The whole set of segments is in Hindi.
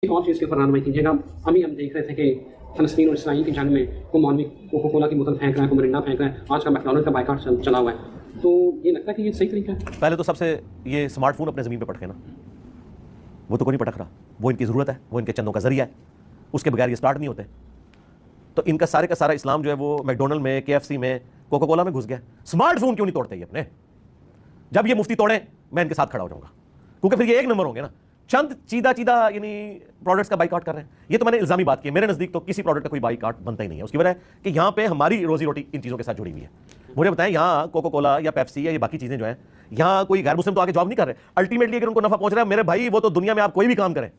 एक और चीज़ के ऊपर रहनुमाई कीजिएगा। अभी हम देख रहे थे कि फ़लस्तीन और इसराइल की जंग में को मौलवी कोका कोला की बोतल फेंक रहा है, को मरिंडा फेंक रहा है, आज का मैकडॉनल्ड का बाइकआउट चला हुआ है। तो ये लगता है कि ये सही तरीका है? पहले तो सबसे ये स्मार्टफोन अपने ज़मीन पे पटके ना, वो तो कोई नहीं पटक रहा, वो इनकी ज़रूरत है, वो इनके चंदों का जरिया है, उसके बगैर ये स्टार्ट नहीं होते। तो इनका सारे का सारा इस्लाम जो है वो मैकडोनल्ड में, KFC में, कोका कोला में घुस गया। स्मार्टफोन क्यों नहीं तोड़ते ये अपने? जब ये मुफ्ती तोड़े मैं इनके साथ खड़ा हो जाऊंगा, क्योंकि फिर ये एक नंबर होंगे ना। चंद चीदा यानी प्रोडक्ट्स का बाइकआउट कर रहे हैं, ये तो मैंने इल्जामी बात की। मेरे नज़दीक तो किसी प्रोडक्ट का कोई बाइकआउट बनता ही नहीं है। उसकी वजह है कि यहाँ पे हमारी रोजी रोटी इन चीज़ों के साथ जुड़ी हुई है। मुझे बताएं, यहाँ कोका कोला या पेप्सी या ये बाकी चीज़ें जो है, यहाँ कोई गैर मुस्लिम तो आगे जॉब नहीं कर रहे। अल्टीमेटली अगर उनको नफा पहुंच रहा है, मेरे भाई वो तो दुनिया में आप कोई भी काम करें,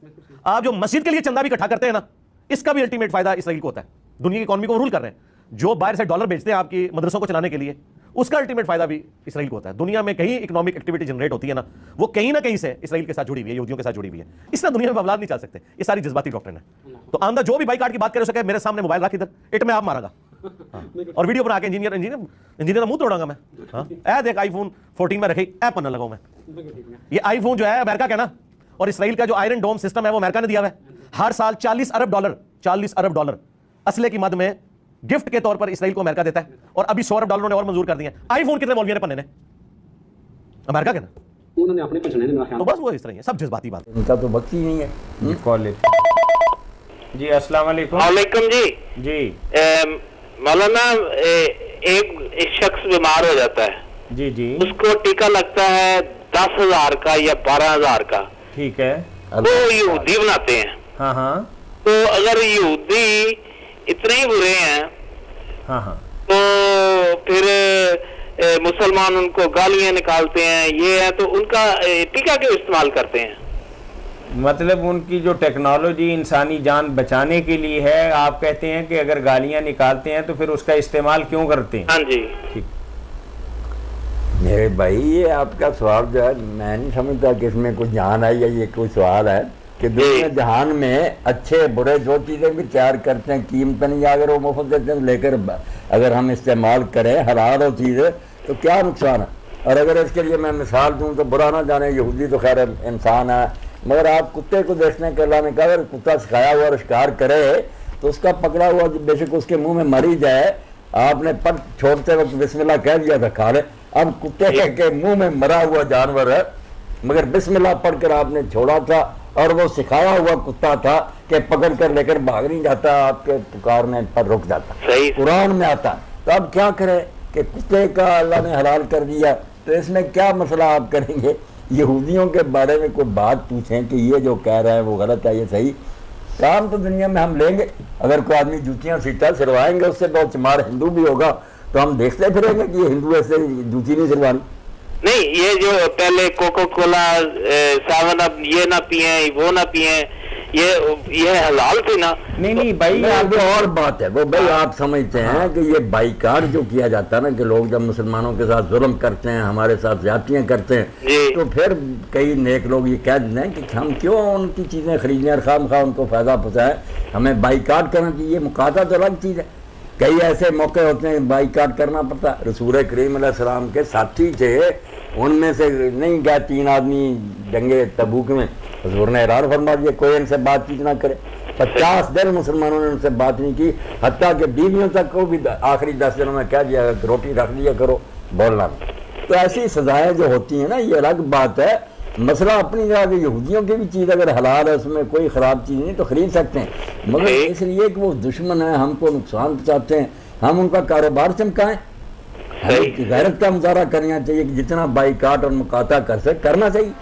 आप जो मस्जिद के लिए चंदा भी इकट्ठा करते हैं ना, इसका भी अल्टीमेट फायदा इसराइल को होता है। दुनिया की इकॉनमी को रूल कर रहे हैं। जो बाहर से डॉलर बेचते हैं आपकी मदरसों को चलाने के लिए, उसका अल्टीमेट फायदा भी इसराइल को होता है। दुनिया में कहीं इकोनॉमिक एक्टिविटी जनरेट होती है ना, वो कहीं ना कहीं से इसराइल के साथ जुड़ी हुई है, यहूदियों के साथ जुड़ी हुई है। इससे दुनिया में बदलाव नहीं चल सकते। ये सारी जज्बाती डॉक्ट्रिन है। तो आंदा जो भी बाइकआउट की बात करे सके, मेरे सामने मोबाइल रख इधर, इट में आप मारागा और वीडियो बना के इंजीनियर का मुंह तोड़ांगा मैं। हाँ, देख iPhone 14 में रखी ऐप बनने लगा मैं। ये iPhone जो है अमेरिका का ना, और इसराइल का जो आयरन डोम सिस्टम है वो अमेरिका ने दिया हुआ है। हर साल 40 अरब डॉलर असले की मद में गिफ्ट के तौर पर इसराइल को अमेरिका देता है, और अभी 100 अरब डॉलर ने और मंजूर कर दिए। iPhone कितने मौलवियों ने पन्ने ने? अमेरिका के ना, उन्होंने अपने पर चलाने में। तो बस वो इस तरह है, सब जज्बाती बात। इनका तो वक्त ही नहीं है। कॉल जी, अस्सलाम वालेकुम। वालेकुम जी। जी मौलाना, एक शख्स बीमार हो जाता है जी जी, उसको टीका लगता है 10,000 का या 12,000 का। ठीक है। वो यहूदी बनाते हैं। हाँ हाँ तो अगर यहूदी इतने ही बुरे हैं, हाँ हाँ, तो फिर मुसलमान उनको गालियां निकालते हैं, ये है, तो उनका टीका क्यों इस्तेमाल करते हैं? मतलब उनकी जो टेक्नोलॉजी इंसानी जान बचाने के लिए है, आप कहते हैं कि अगर गालियां निकालते हैं तो फिर उसका इस्तेमाल क्यों करते हैं? हाँ जी। ठीक। मेरे भाई, ये आपका सवाल जो है, मैं नहीं समझता कि इसमें कुछ जान है या ये कोई सवाल है कि दुनिया जहान में अच्छे बुरे जो चीज़ें भी तैयार करते हैं, कीमत नहीं, अगर वो मुफ्त देते हैं लेकर अगर हम इस्तेमाल करें हलाल हो चीज़ें, तो क्या नुकसान है? और अगर इसके लिए मैं मिसाल दूँ तो बुरा ना जाने, यहूदी तो खैर इंसान है, मगर आप कुत्ते को देखने के अल्लाह ने कहा अगर कुत्ता सिखाया हुआ और शिकार करे तो उसका पकड़ा हुआ बेशक उसके मुंह में मरी जाए, आपने पट छोड़ते वक्त बिस्मिल्लाह कह दिया था खा ले। अब कुत्ते के मुंह में मरा हुआ जानवर है, मगर बिस्मिल्लाह पढ़कर आपने छोड़ा था, और वो सिखाया हुआ कुत्ता था कि पकड़ कर लेकर भाग नहीं जाता, आपके पुकारने पर रुक जाता, कुरान में आता। तो अब क्या करें कि कुत्ते का अल्लाह ने हलाल कर दिया, तो इसमें क्या मसला आप करेंगे? यहूदियों के बारे में कोई बात पूछें कि ये जो कह रहे हैं वो गलत है, ये सही। काम तो दुनिया में हम लेंगे, अगर कोई आदमी जूतियाँ सीता सिलवाएंगे उससे, बहुत शुमार हिंदू भी होगा, तो हम देखते फिरेंगे कि ये हिंदू ऐसे जूती नहीं सिलवानी। नहीं, ये जो पहले कोका कोला 7 अप ये ना पिए, वो ना पिए, ये हलाल थी ना? नहीं भाई, आगे और बात है वो भाई, आप समझते हैं कि ये बाइकाट जो किया जाता है ना, कि लोग जब मुसलमानों के साथ जुल्म करते हैं, हमारे साथ ज्यादतियां करते हैं, तो फिर कई नेक लोग ये कह देते हैं कि हम क्यों उनकी चीज़ें खरीदें और खामखा उनको फ़ायदा पहुँचाएं, हमें बाइकाट करना चाहिए। मुकाता तो अलग चीज़ है, कई ऐसे मौके होते हैं बाइकाट करना पड़ता है। रसूल करीम अलैहिस्सलाम के साथी थे, उनमें से नहीं गया 3 आदमी जंगे तबूक में, हुजूर ने ऐलान फरमा दिया कोई इनसे बातचीत ना करे। 50 दिन मुसलमानों ने उनसे बात नहीं की, हत्ता कि बीवियों तक को भी आखिरी 10 दिनों में कह दिया रोटी रख लिया करो, बोलना नहीं। तो ऐसी सजाएं जो होती हैं ना, ये अलग बात है। मसला अपनी जगह के यहूदियों की भी चीज़ अगर हलाल है, उसमें कोई ख़राब चीज़ नहीं, तो ख़रीद सकते हैं, मगर इसलिए कि वो दुश्मन है, हमको नुकसान पहुँचाते हैं, हम उनका कारोबार चमकाएँ। हमें गैरत का मुजाहरा करना चाहिए कि जितना बाइकाट और मुकाता कर सके करना चाहिए।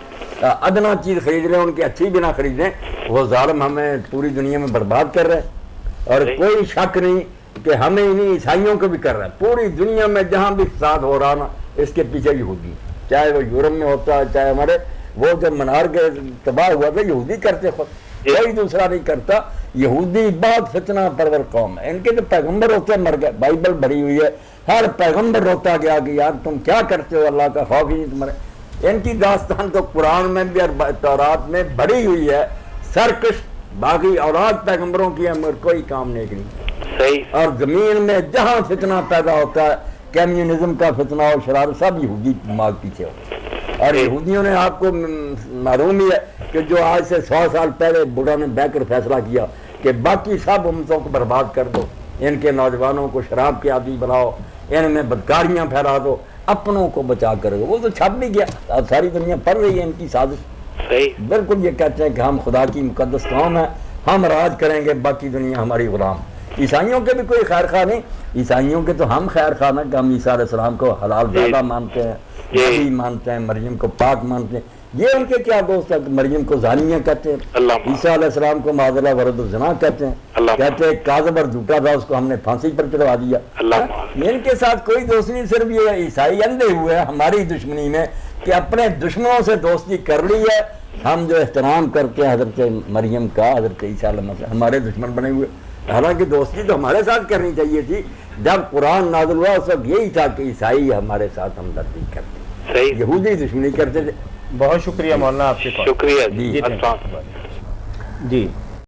अदना चीज़ खरीद लें, उनकी अच्छी भी ना खरीदें, वो जालिम हमें पूरी दुनिया में बर्बाद कर रहे हैं। और कोई शक नहीं कि हमें इन्हीं ईसाइयों को भी कर रहा है। पूरी दुनिया में जहाँ भी फसाद हो रहा ना, इसके पीछे यहूदी, चाहे वो यूरोप में होता है, चाहे हमारे वो जब मनार के तबाह हुआ था, यहूदी करते खुद, कोई दूसरा नहीं करता। यहूदी बहुत फितना परवर कौम है, इनके जो पैगम्बर होते मर गए, बाइबल भरी हुई है, हर पैगम्बर रोता गया कि यार तुम क्या करते हो, अल्लाह का खौफ ही नहीं तुम्हारे। इनकी दास्तान तो कुरान में भी और तौरात में भरी हुई है, सरकश बाकी औलाद पैगम्बरों की है, मगर कोई काम नहीं सही। और जमीन में जहाँ फितना पैदा होता है, कम्युनिज्म का फितना और शरारत, सब यहूदी दिमाग पीछे होता है। और यहूदियों ने आपको मालूम ही है कि जो आज से 100 साल पहले बुढ़ा ने बैकर फैसला किया कि बाकी सब उम्मतों को बर्बाद कर दो, इनके नौजवानों को शराब के आदि बनाओ, इनमें बदकारियां फैला दो, अपनों को बचा कर, वो तो छप भी गया। अब सारी दुनिया पढ़ रही है इनकी साजिश। बिल्कुल ये कहते हैं कि हम खुदा की मुकद्दस कौम है, हम राज करेंगे, बाकी दुनिया हमारी गुलाम। ईसाइयों के भी कोई खैर खा नहीं, ईसाइयों के तो हम खैर खाना कि हम ईसा अलैहिस्सलाम को हलाल ज़ादा मानते हैं, नबी मानते हैं, मरियम को पाक मानते हैं। ये उनके क्या दोस्त है? मरियम को जानिया कहते हैं, ईसा अलैहिस्सलाम को माज़ला वरदुज़ना कहते हैं, कहते हैं काज़ब और झूठा था, उसको हमने फांसी पर चढ़वा दिया। इनके साथ कोई दोस्ती नहीं, सिर्फ ये ईसाई अंधे हुए हैं हमारी दुश्मनी में कि अपने दुश्मनों से दोस्ती कर ली है। हम जो एहतराम करते हैं हज़रत मरियम का, हज़रत ईसा अलैहिस्सलाम, हमारे दुश्मन बने हुए। हालांकि दोस्ती तो हमारे साथ करनी चाहिए थी। जब कुरान नाज़िल हुआ उस वक्त यही था कि ईसाई हमारे साथ हमदर्दी करते, यहूदी दुश्मनी करते थे। बहुत शुक्रिया मौलाना, आपके पास शुक्रिया जी।